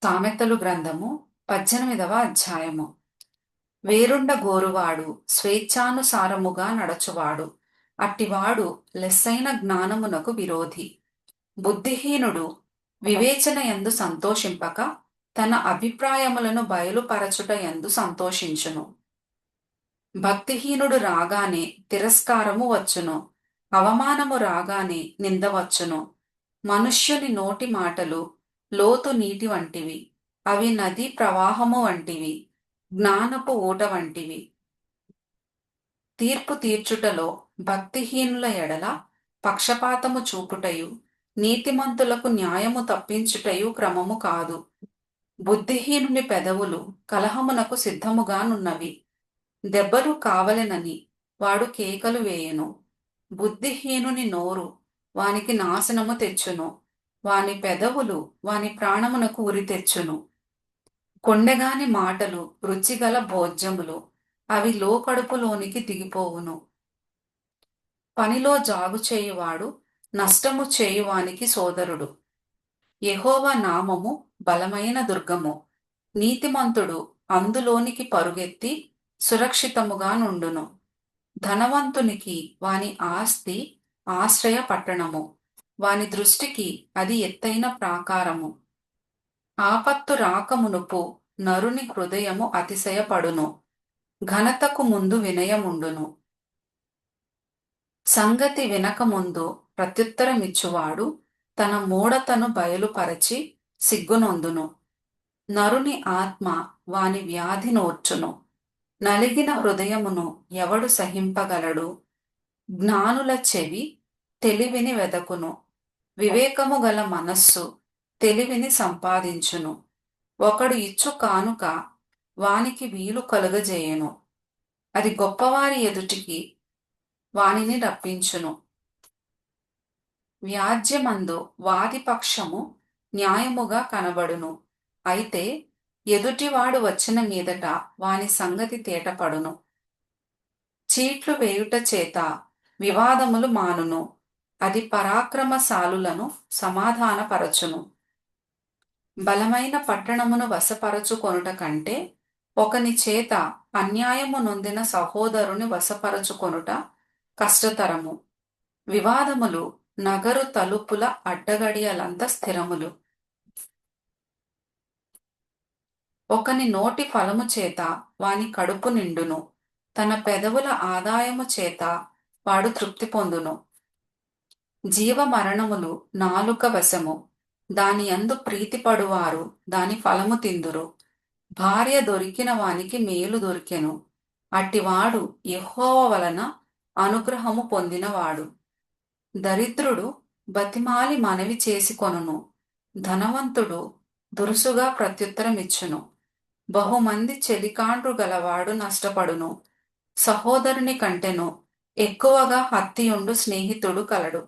సామెతలు గ్రంథము 18వ అధ్యాయము. వేరుండ గోరువాడు స్వేచ్ఛానుసారముగా నడచువాడు, అట్టివాడు లెస్సైన జ్ఞానమునకు విరోధి. బుద్ధిహీనుడు వివేచన యందు సంతోషింపక తన అభిప్రాయములను బయలుపరచుట యందు సంతోషించును. భక్తిహీనుడు రాగానే తిరస్కారము వచ్చును, అవమానము రాగానే నింద వచ్చును. మనుష్యుని నోటి మాటలు లోతు నీటి వంటివి, అవి నదీ ప్రవాహము వంటివి, జ్ఞానపు ఊట వంటివి. తీర్పు తీర్చుటలో భక్తిహీనుల ఎడల పక్షపాతము చూపుటయు, నీతిమంతులకు న్యాయము తప్పించుటయు క్రమము కాదు. బుద్ధిహీనుని పెదవులు కలహమునకు సిద్ధముగానున్నవి, దెబ్బలు కావలెనని వాడు కేకలు వేయెను. బుద్ధిహీనుని నోరు వానికి నాశనము తెచ్చును, వాని పెదవులు వాని ప్రాణమునకు ఉరి తెచ్చును. కొండెగాని మాటలు రుచిగల భోజ్యములు, అవి లోకడుపులోనికి దిగిపోవును. పనిలో జాగు చేయువాడు నష్టము చేయువానికి సోదరుడు. యెహోవా నామము బలమైన దుర్గము, నీతిమంతుడు అందులోనికి పరుగెత్తి సురక్షితముగా నుండును. ధనవంతునికి వాని ఆస్తి ఆశ్రయ పట్టణము, వాని దృష్టికి అది ఎత్తైన ప్రాకారము. ఆపత్తు రాకమునుపు నరుని హృదయము అతిశయపడును, ఘనతకు ముందు వినయముండును. సంగతి వినకముందు ప్రత్యుత్తరమిచ్చువాడు తన మూఢతను బయలుపరచి సిగ్గునొందును. నరుని ఆత్మ వాని వ్యాధి నోర్చును, నలిగిన హృదయమును ఎవడు సహింపగలడు? జ్ఞానుల చెవి తెలివిని వెదకును, వివేకము గల మనస్సు తెలివిని సంపాదించును. ఒకడు ఇచ్చు కానుక వానికి వీలు కలుగజేయును, అది గొప్పవారి ఎదుటికి వానిని రప్పించును. వ్యాజ్యమందు వాదిపక్షము న్యాయముగా కనబడును, అయితే ఎదుటివాడు వచ్చిన మీదట వాని సంగతి తేటపడును. చీట్లు వేయుట చేత వివాదములు మానును, అది పరాక్రమశాలులను సమాధానపరచును. బలమైన పట్టణమును వశపరచుకొనుట కంటే ఒకని చేత అన్యాయము నొందిన సహోదరుని వశపరచుకొనుట కష్టతరము. వివాదములు నగరు తలుపుల అడ్డగడియలంత స్థిరములు. ఒకని నోటి ఫలము చేత వాని కడుపు నిండును, తన పెదవుల ఆదాయము చేత వాడు తృప్తి పొందును. జీవమరణములు నాలుక వశము, దాని యందు ప్రీతిపడువారు దాని ఫలము తిందురు. భార్య దొరికిన వానికి మేలు దొరికెను, అట్టివాడు యెహోవా వలన అనుగ్రహము పొందినవాడు. దరిద్రుడు బతిమాలి మనవి చేసుకొనును, ధనవంతుడు దురుసుగా ప్రత్యుత్తరమిచ్చును. బహుమంది చెలికాండ్రు గలవాడు నష్టపడును, సహోదరుని కంటెను ఎక్కువగా హత్తియుండు స్నేహితుడు కలడు.